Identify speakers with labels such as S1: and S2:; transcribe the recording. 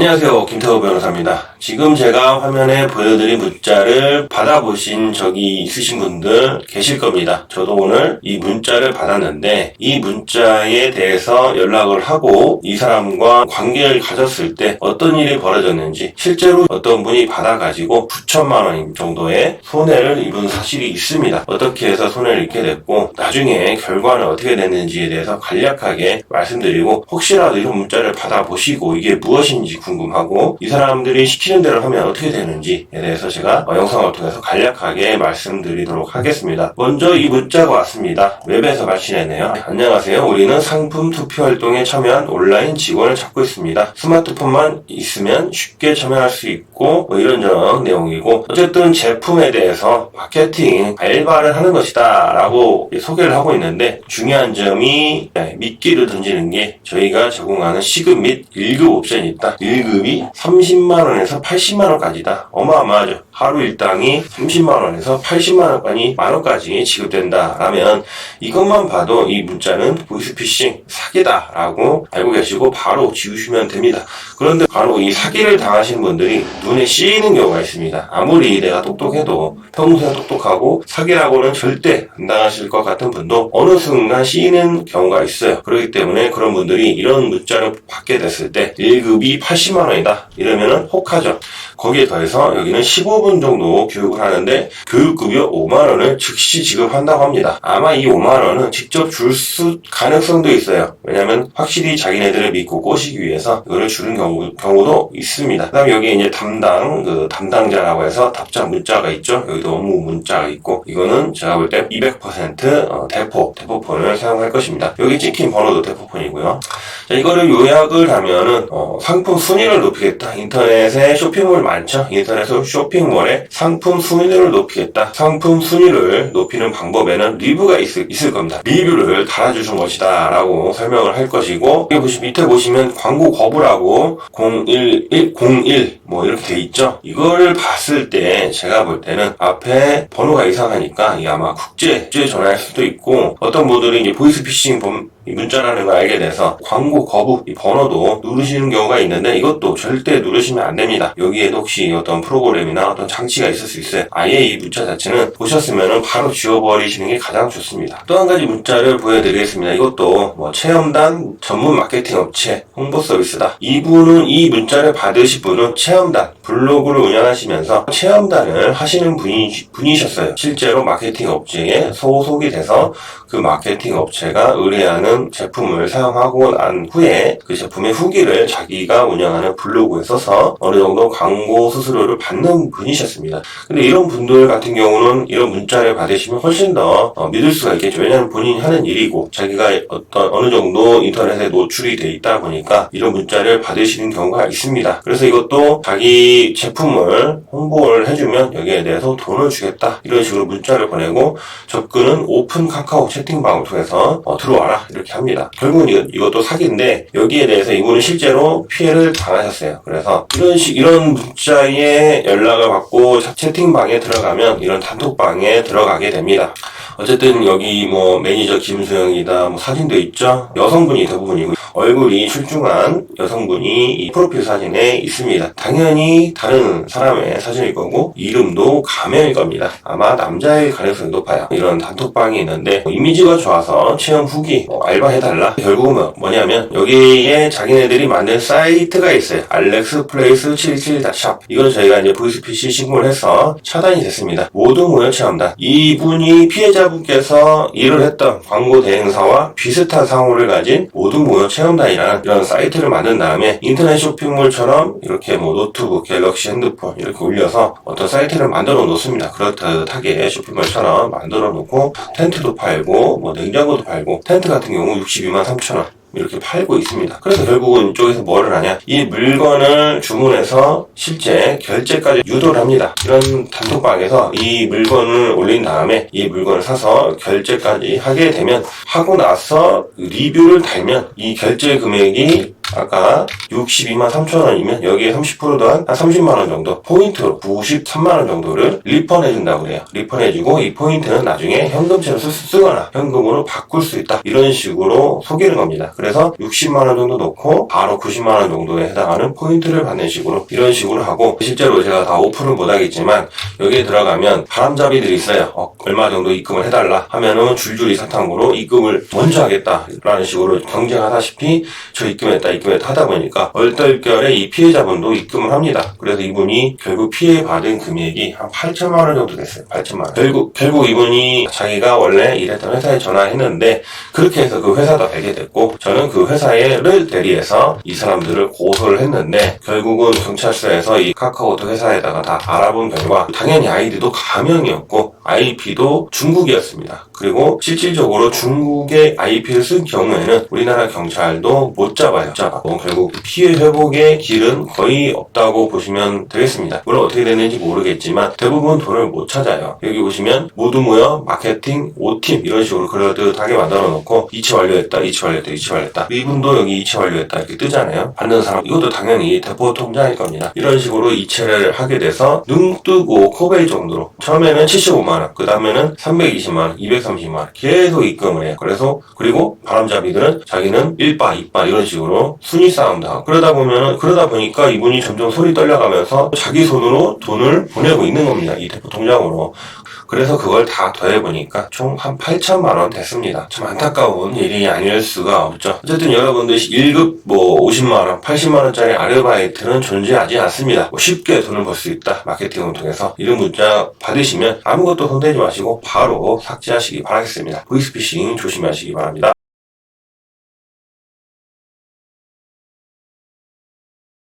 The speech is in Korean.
S1: 안녕하세요, 김태호 변호사입니다. 지금 제가 화면에 보여드린 문자를 받아보신 적이 있으신 분들 계실 겁니다. 저도 오늘 이 문자를 받았는데 이 문자에 대해서 연락을 하고 이 사람과 관계를 가졌을 때 어떤 일이 벌어졌는지, 실제로 어떤 분이 받아가지고 9천만 원 정도의 손해를 입은 사실이 있습니다. 어떻게 해서 손해를 입게 됐고 나중에 결과는 어떻게 됐는지에 대해서 간략하게 말씀드리고, 혹시라도 이런 문자를 받아보시고 이게 무엇인지 궁금하고 이 사람들이 시키는 대로 하면 어떻게 되는지에 대해서 제가 영상을 통해서 간략하게 말씀드리도록 하겠습니다. 먼저 이 문자가 왔습니다. 웹에서 발신했네요. 안녕하세요. 우리는 상품 투표 활동에 참여한 온라인 직원을 찾고 있습니다. 스마트폰만 있으면 쉽게 참여할 수 있고 이런저런 내용이고, 어쨌든 제품에 대해서 마케팅 알바를 하는 것이다 라고 소개를 하고 있는데, 중요한 점이 미끼를 던지는 게 저희가 제공하는 시급 및 1급 옵션이 있다. 1급이 30만원에서 80만원까지다. 어마어마하죠. 하루 일당이 30만원에서 80만원까지 만원까지 지급된다 라면 이것만 봐도 이 문자는 보이스피싱 사기다 라고 알고 계시고 바로 지우시면 됩니다. 그런데 바로 이 사기를 당하신 분들이 눈에 씌이는 경우가 있습니다. 아무리 내가 똑똑해도, 평소에 똑똑하고 사기라고는 절대 안 당하실 것 같은 분도 어느 순간 씌이는 경우가 있어요. 그렇기 때문에 그런 분들이 이런 문자를 받게 됐을 때 1급이 80만원이다 이러면은 혹하죠. 거기에 더해서 여기는 15분 정도 교육을 하는데 교육급여 5만원을 즉시 지급한다고 합니다. 아마 이 5만원은 직접 줄 가능성도 있어요. 왜냐면 확실히 자기네들을 믿고 꼬시기 위해서 이거를 주는 경우도 있습니다. 그 다음에 여기 이제 담당자라고 해서 답장 문자가 있죠. 여기도 업무 문자가 있고, 이거는 제가 볼 때 200% 대포폰을 사용할 것입니다. 여기 찍힌 번호도 대포폰이고요. 자, 이거를 요약을 하면은 상품 순위를 높이겠다. 인터넷에 쇼핑몰 많죠. 인터넷 쇼핑몰에 상품 순위를 높이겠다. 상품 순위를 높이는 방법에는 리뷰가 있을 겁니다. 리뷰를 달아주는 것이다 라고 설명을 할 것이고, 여기 밑에 보시면 광고 거부라고 01101 뭐 이렇게 돼 있죠. 이걸 봤을 때 제가 볼 때는 앞에 번호가 이상하니까 이게 아마 국제 전화일 수도 있고, 어떤 분들이 이제 보이스피싱 이 문자라는 걸 알게 돼서 광고 거부 이 번호도 누르시는 경우가 있는데, 이것도 절대 누르시면 안 됩니다. 여기에도 혹시 어떤 프로그램이나 어떤 장치가 있을 수 있어요. 아예 이 문자 자체는 보셨으면 바로 지워버리시는 게 가장 좋습니다. 또 한 가지 문자를 보여드리겠습니다. 이것도 체험단 전문 마케팅 업체 홍보 서비스다. 이 문자를 받으실 분은 체험단 블로그를 운영하시면서 체험단을 하시는 분이셨어요. 실제로 마케팅 업체에 소속이 돼서 그 마케팅 업체가 의뢰하는 제품을 사용하고 난 후에 그 제품의 후기를 자기가 운영하는 블로그에 써서 어느 정도 광고 수수료를 받는 분이셨습니다. 근데 이런 분들 같은 경우는 이런 문자를 받으시면 훨씬 더 믿을 수가 있겠죠. 왜냐하면 본인이 하는 일이고 자기가 어느 정도 인터넷에 노출이 돼 있다 보니까 이런 문자를 받으시는 경우가 있습니다. 그래서 이것도 자기 제품을 홍보를 해주면 여기에 대해서 돈을 주겠다 이런 식으로 문자를 보내고, 접근은 오픈 카카오 채팅방을 통해서 들어와라 이렇게 합니다. 결국은 이것도 사기인데, 여기에 대해서 이분은 실제로 피해를 당하셨어요. 그래서 이런 문자에 연락을 받고 채팅방에 들어가면 이런 단톡방에 들어가게 됩니다. 어쨌든 여기 매니저 김수영이다 사진도 있죠. 여성분이 대부분이고 얼굴이 출중한 여성분이 이 프로필 사진에 있습니다. 당연히 다른 사람의 사진일 거고 이름도 가명일 겁니다. 아마 남자일 가능성이 높아요. 이런 단톡방이 있는데 이미지가 좋아서 체험 후기 알바해달라. 결국은 뭐냐면 여기에 자기네들이 만든 사이트가 있어요. 알렉스플레이스77.shop. 이건 저희가 이제 보이스피싱 신고를 해서 차단이 됐습니다. 모든 무료 체험단. 이분이 피해자분께서 일을 했던 광고 대행사와 비슷한 상호를 가진 모든 무료 체험단이라는 이런 사이트를 만든 다음에 인터넷 쇼핑몰처럼 이렇게 노트북, 갤럭시 핸드폰 이렇게 올려서 어떤 사이트를 만들어 놓습니다. 그렇듯하게 쇼핑몰처럼 만들어 놓고 텐트도 팔고 냉장고도 팔고, 텐트 같은 경우 62만 3천원 이렇게 팔고 있습니다. 그래서 결국은 이쪽에서 뭐를 하냐, 이 물건을 주문해서 실제 결제까지 유도를 합니다. 이런 단톡방에서 이 물건을 올린 다음에 이 물건을 사서 결제까지 하게 되면, 하고 나서 리뷰를 달면 이 결제 금액이 아까 62만 3천 원이면 여기에 30% 더한 한 30만 원 정도 포인트로 93만 원 정도를 리펀해준다고 그래요. 리펀해주고 이 포인트는 나중에 현금채로 쓰거나 현금으로 바꿀 수 있다. 이런 식으로 속이는 겁니다. 그래서 60만 원 정도 넣고 바로 90만 원 정도에 해당하는 포인트를 받는 식으로 이런 식으로 하고 실제로 제가 다 오픈을 못하겠지만 여기에 들어가면 바람잡이들이 있어요. 얼마 정도 입금을 해달라 하면은 줄줄이 사탕으로 입금을 먼저 하겠다라는 식으로 경쟁하다시피 저 입금했다 하다 보니까 얼떨결에 이 피해자분도 입금을 합니다. 그래서 이분이 결국 피해받은 금액이 한 8천만 원 정도 됐어요. 8천만 원. 결국 이분이 자기가 원래 일했던 회사에 전화했는데 그렇게 해서 그 회사도 알게 됐고 저는 그 회사를 대리해서 이 사람들을 고소를 했는데 결국은 경찰서에서 이 카카오톡 회사에다가 다 알아본 결과 당연히 아이디도 가명이었고 IP도 중국이었습니다. 그리고 실질적으로 중국의 IP를 쓴 경우에는 우리나라 경찰도 못 잡아요. 결국 피해 회복의 길은 거의 없다고 보시면 되겠습니다. 물론 어떻게 됐는지 모르겠지만 대부분 돈을 못 찾아요. 여기 보시면 모두 모여 마케팅 5팀 이런 식으로 그럴듯하게 만들어 놓고 이체 완료했다. 이분도 여기 이체 완료했다 이렇게 뜨잖아요. 받는 사람 이것도 당연히 대포 통장일 겁니다. 이런 식으로 이체를 하게 돼서 눈 뜨고 코베이 정도로 처음에는 75만 원, 그 다음에는 320만 원, 230만 원 계속 입금을 해요. 그리고 바람잡이들은 자기는 1바, 2바 이런 식으로 순위 싸움도 하고 그러다 보니까 이분이 점점 손이 떨려가면서 자기 손으로 돈을 보내고 있는 겁니다. 이 대포 통장으로. 그래서 그걸 다 더해보니까 총 한 8천만 원 됐습니다. 참 안타까운 일이 아닐 수가 없죠. 어쨌든 여러분들 1급 50만 원, 80만 원짜리 아르바이트는 존재하지 않습니다. 쉽게 돈을 벌 수 있다. 마케팅을 통해서 이런 문자 받으시면 아무것도 손대지 마시고 바로 삭제하시기 바라겠습니다. 보이스피싱 조심하시기 바랍니다.